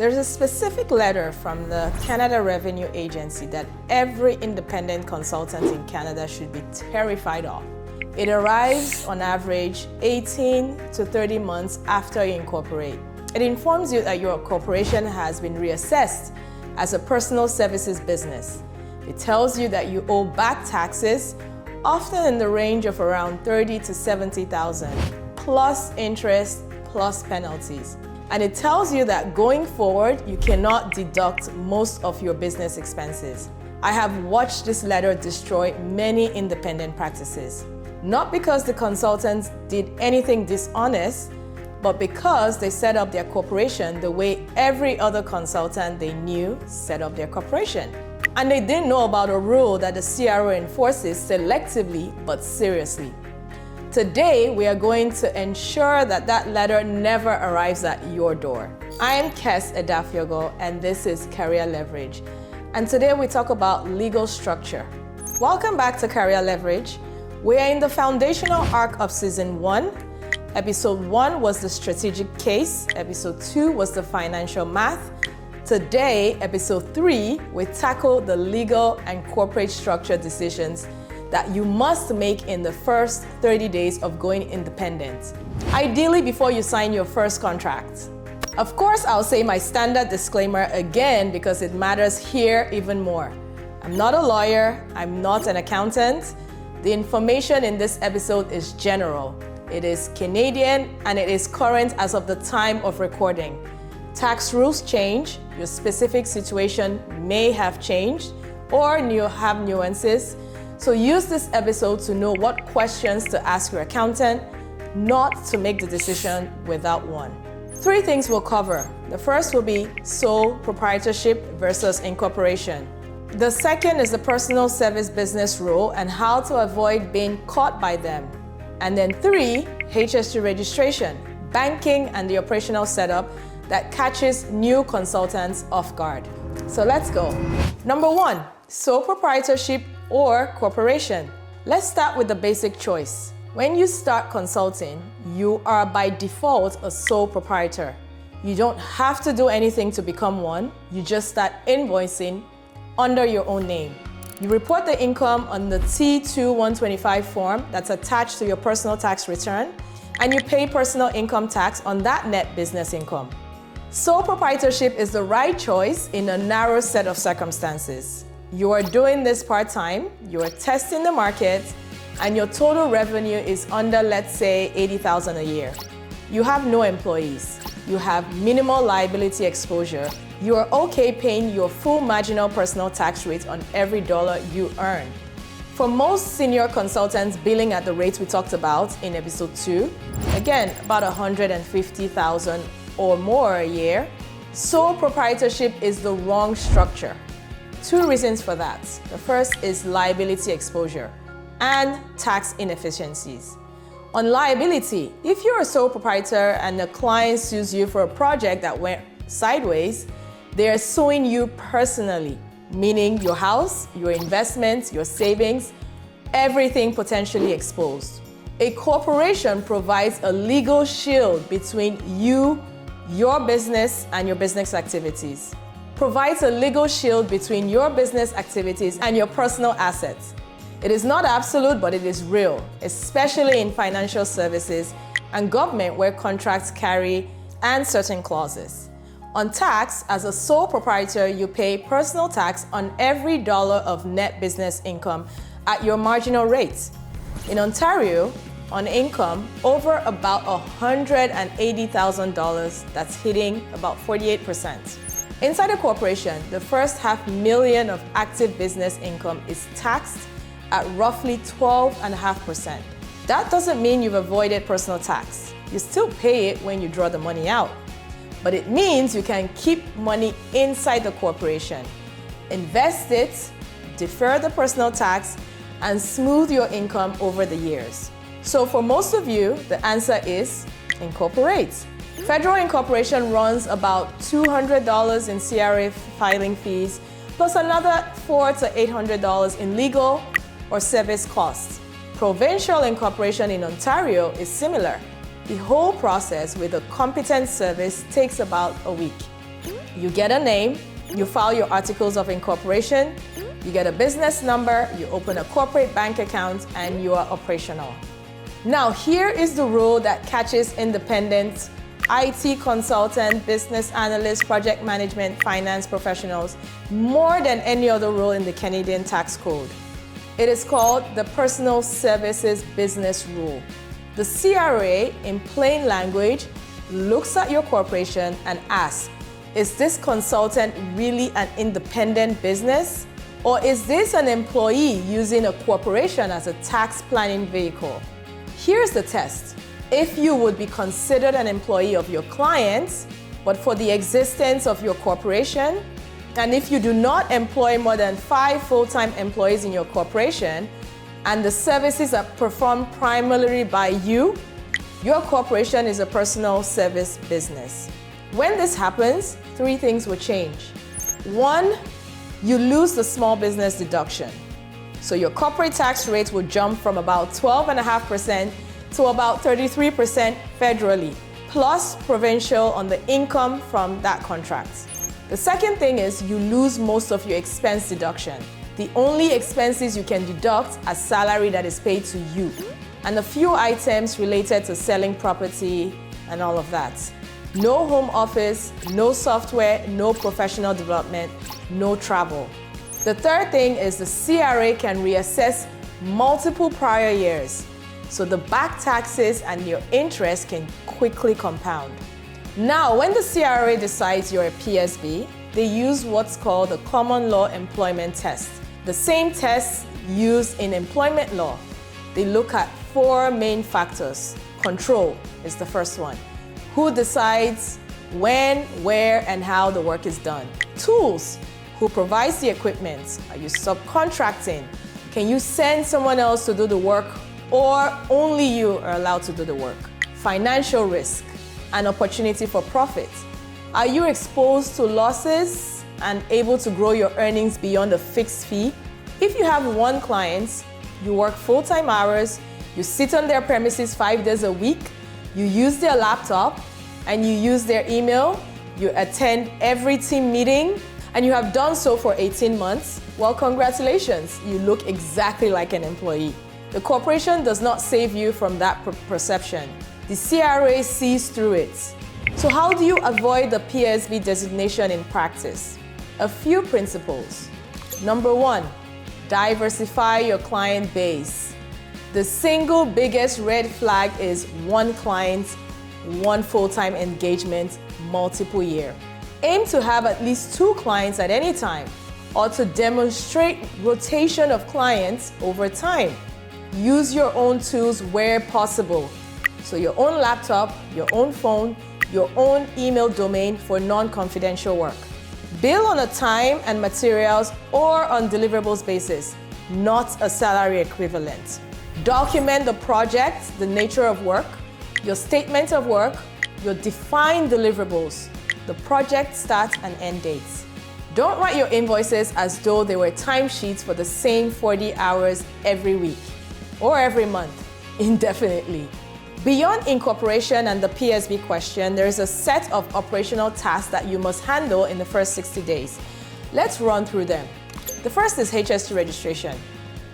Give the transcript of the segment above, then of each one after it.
There's a specific letter from the Canada Revenue Agency that every independent consultant in Canada should be terrified of. It arrives on average 18 to 30 months after you incorporate. It informs you that your corporation has been reassessed as a personal services business. It tells you that you owe back taxes, often in the range of around $30,000 to $70,000, plus interest, plus penalties. And it tells you that going forward, you cannot deduct most of your business expenses. I have watched this letter destroy many independent practices. Not because the consultants did anything dishonest, but because they set up their corporation the way every other consultant they knew set up their corporation. And they didn't know about a rule that the CRO enforces selectively but seriously. Today, we are going to ensure that that letter never arrives at your door. I am Kes Edafiogo, and this is Career Leverage. And today we talk about legal structure. Welcome back to Career Leverage. We are in the foundational arc of Season 1. Episode 1 was the strategic case. Episode 2 was the financial math. Today, Episode 3, we tackle the legal and corporate structure decisions that you must make in the first 30 days of going independent, ideally before you sign your first contract. Of course, I'll say my standard disclaimer again because it matters here even more. I'm not a lawyer, I'm not an accountant. The information in this episode is general. It is Canadian and it is current as of the time of recording. Tax rules change, your specific situation may have changed, or you have nuances. So use this episode to know what questions to ask your accountant, not to make the decision without one. 3 things we'll cover. The first will be sole proprietorship versus incorporation. The second is the personal service business rule and how to avoid being caught by them. And then 3, HST registration, banking and the operational setup that catches new consultants off guard. So let's go. Number 1, sole proprietorship or corporation. Let's start with the basic choice. When you start consulting, you are by default a sole proprietor. You don't have to do anything to become one. You just start invoicing under your own name. You report the income on the T2-125 form that's attached to your personal tax return, and you pay personal income tax on that net business income. Sole proprietorship is the right choice in a narrow set of circumstances. You are doing this part-time, you are testing the market, and your total revenue is under, let's say, $80,000 a year. You have no employees. You have minimal liability exposure. You are okay paying your full marginal personal tax rate on every dollar you earn. For most senior consultants billing at the rates we talked about in episode 2, again, about $150,000 or more a year, sole proprietorship is the wrong structure. 2 reasons for that. The first is liability exposure and tax inefficiencies. On liability, if you're a sole proprietor and the client sues you for a project that went sideways, they are suing you personally, meaning your house, your investments, your savings, everything potentially exposed. A corporation provides a legal shield between you, your business, and your business activities. Provides a legal shield between your business activities and your personal assets. It is not absolute, but it is real, especially in financial services and government where contracts carry and certain clauses. On tax, as a sole proprietor, you pay personal tax on every dollar of net business income at your marginal rate. In Ontario, on income over about $180,000, that's hitting about 48%. Inside a corporation, the first $500,000 of active business income is taxed at roughly 12.5%. That doesn't mean you've avoided personal tax. You still pay it when you draw the money out. But it means you can keep money inside the corporation, invest it, defer the personal tax, and smooth your income over the years. So for most of you, the answer is incorporate. Federal incorporation runs about $200 in CRA filing fees, plus another $400 to $800 in legal or service costs. Provincial incorporation in Ontario is similar. The whole process with a competent service takes about a week. You get a name, you file your articles of incorporation, you get a business number, you open a corporate bank account, and you are operational. Now, here is the rule that catches independent IT consultant, business analyst, project management, finance professionals more than any other rule in the Canadian tax code. It is called the Personal Services Business Rule. The CRA, in plain language, looks at your corporation and asks, is this consultant really an independent business? Or is this an employee using a corporation as a tax planning vehicle? Here's the test. If you would be considered an employee of your clients, but for the existence of your corporation, and if you do not employ more than 5 full-time employees in your corporation, and the services are performed primarily by you, your corporation is a personal service business. When this happens, 3 things will change. 1, you lose the small business deduction. So your corporate tax rate will jump from about 12.5% to about 33% federally, plus provincial on the income from that contract. The second thing is you lose most of your expense deduction. The only expenses you can deduct are salary that is paid to you, and a few items related to selling property and all of that. No home office, no software, no professional development, no travel. The third thing is the CRA can reassess multiple prior years, so the back taxes and your interest can quickly compound. Now, when the CRA decides you're a PSB, they use what's called the Common Law Employment Test. The same test used in employment law. They look at 4 main factors. Control is the first one. Who decides when, where, and how the work is done? Tools. Who provides the equipment? Are you subcontracting? Can you send someone else to do the work, or only you are allowed to do the work? Financial risk. An opportunity for profit. Are you exposed to losses and able to grow your earnings beyond a fixed fee? If you have 1 client, you work full-time hours, you sit on their premises 5 days a week, you use their laptop, and you use their email, you attend every team meeting, and you have done so for 18 months, well, congratulations, you look exactly like an employee. The corporation does not save you from that perception. The CRA sees through it. So how do you avoid the PSB designation in practice? A few principles. Number 1, diversify your client base. The single biggest red flag is 1 client, 1 full-time engagement, multiple year. Aim to have at least 2 clients at any time, or to demonstrate rotation of clients over time. Use your own tools where possible. So your own laptop, your own phone, your own email domain for non-confidential work. Bill on a time and materials or on deliverables basis, not a salary equivalent. Document the project, the nature of work, your statement of work, your defined deliverables, the project start and end dates. Don't write your invoices as though they were timesheets for the same 40 hours every week or every month, indefinitely. Beyond incorporation and the PSB question, there is a set of operational tasks that you must handle in the first 60 days. Let's run through them. The first is HST registration.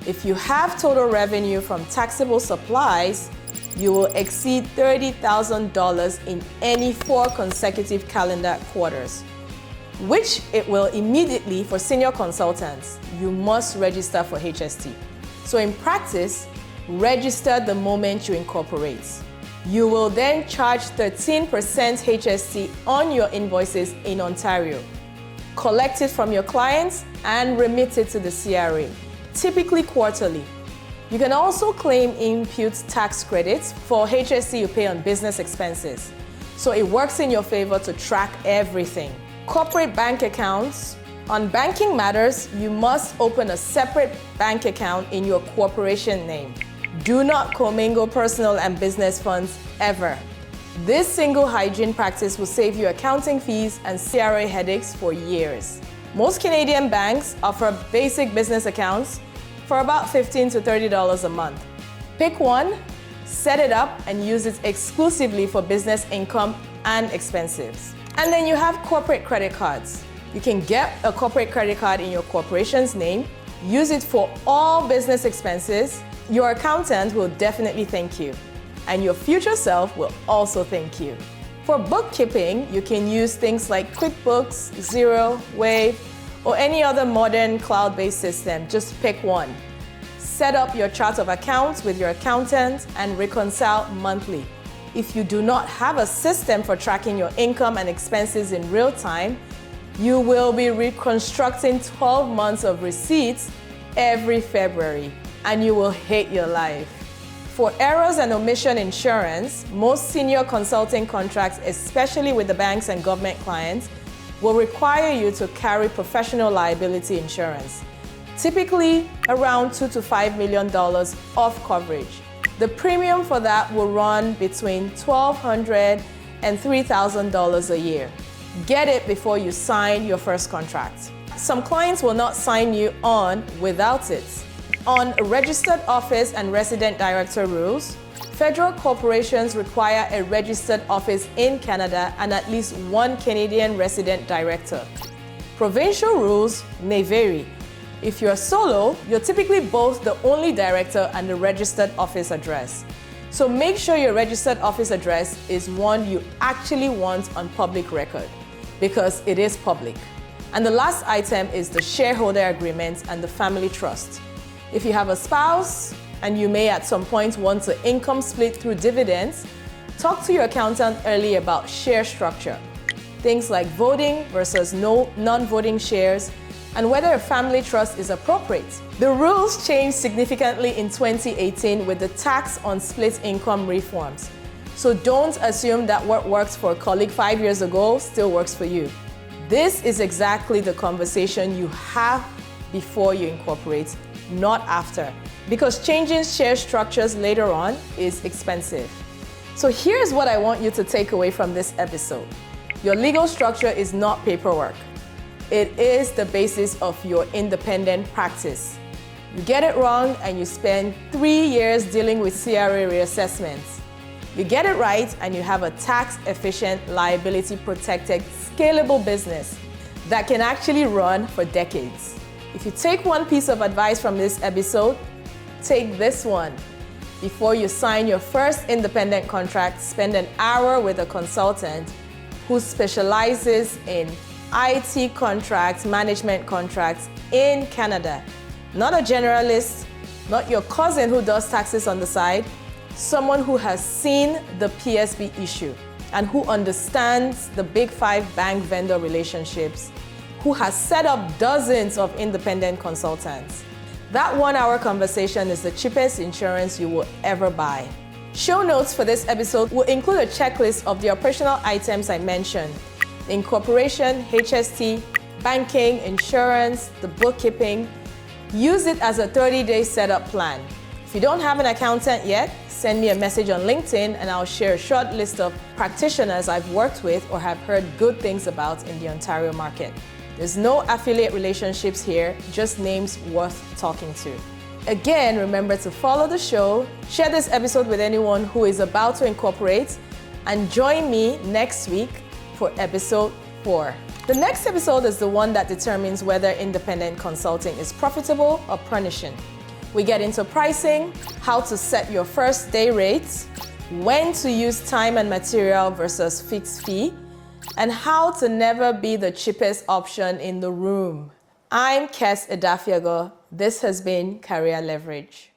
If you have total revenue from taxable supplies, you will exceed $30,000 in any 4 consecutive calendar quarters, which it will immediately for senior consultants. You must register for HST. So in practice, register the moment you incorporate. You will then charge 13% HST on your invoices in Ontario. Collect it from your clients and remit it to the CRA, typically quarterly. You can also claim impute tax credits for HST you pay on business expenses. So it works in your favor to track everything. Corporate bank accounts. On banking matters, you must open a separate bank account in your corporation name. Do not commingle personal and business funds ever. This single hygiene practice will save you accounting fees and CRA headaches for years. Most Canadian banks offer basic business accounts for about $15 to $30 a month. Pick one, set it up, and use it exclusively for business income and expenses. And then you have corporate credit cards. You can get a corporate credit card in your corporation's name, use it for all business expenses. Your accountant will definitely thank you, and your future self will also thank you. For bookkeeping, you can use things like QuickBooks, Xero, Wave, or any other modern cloud-based system. Just pick one. Set up your chart of accounts with your accountant and reconcile monthly. If you do not have a system for tracking your income and expenses in real time, you will be reconstructing 12 months of receipts every February, and you will hate your life. For errors and omission insurance, most senior consulting contracts, especially with the banks and government clients, will require you to carry professional liability insurance, typically around $2 to $5 million of coverage. The premium for that will run between $1,200 and $3,000 a year. Get it before you sign your first contract. Some clients will not sign you on without it. On registered office and resident director rules, federal corporations require a registered office in Canada and at least one Canadian resident director. Provincial rules may vary. If you're solo, you're typically both the only director and the registered office address. So make sure your registered office address is one you actually want on public record, because it is public. And the last item is the shareholder agreement and the family trust. If you have a spouse and you may at some point want to income split through dividends, talk to your accountant early about share structure. Things like voting versus non-voting shares, and whether a family trust is appropriate. The rules changed significantly in 2018 with the tax on split income reforms. So don't assume that what worked for a colleague 5 years ago still works for you. This is exactly the conversation you have before you incorporate, not after, because changing share structures later on is expensive. So here's what I want you to take away from this episode. Your legal structure is not paperwork. It is the basis of your independent practice. You get it wrong and you spend 3 years dealing with CRA reassessments. You get it right and you have a tax-efficient, liability-protected, scalable business that can actually run for decades. If you take one piece of advice from this episode, take this one. Before you sign your first independent contract, spend an hour with a consultant who specializes in IT contracts, management contracts in Canada. Not a generalist, not your cousin who does taxes on the side, someone who has seen the PSB issue and who understands the Big 5 bank vendor relationships, who has set up dozens of independent consultants. That 1 hour conversation is the cheapest insurance you will ever buy. Show notes for this episode will include a checklist of the operational items I mentioned: incorporation, HST, banking, insurance, the bookkeeping. Use it as a 30-day setup plan. If you don't have an accountant yet, send me a message on LinkedIn and I'll share a short list of practitioners I've worked with or have heard good things about in the Ontario market. There's no affiliate relationships here, just names worth talking to. Again, remember to follow the show, share this episode with anyone who is about to incorporate, and join me next week for episode 4. The next episode is the one that determines whether independent consulting is profitable or punishing. We get into pricing, how to set your first day rates, when to use time and material versus fixed fee, and how to never be the cheapest option in the room. I'm Kes Edafiago. This has been Career Leverage.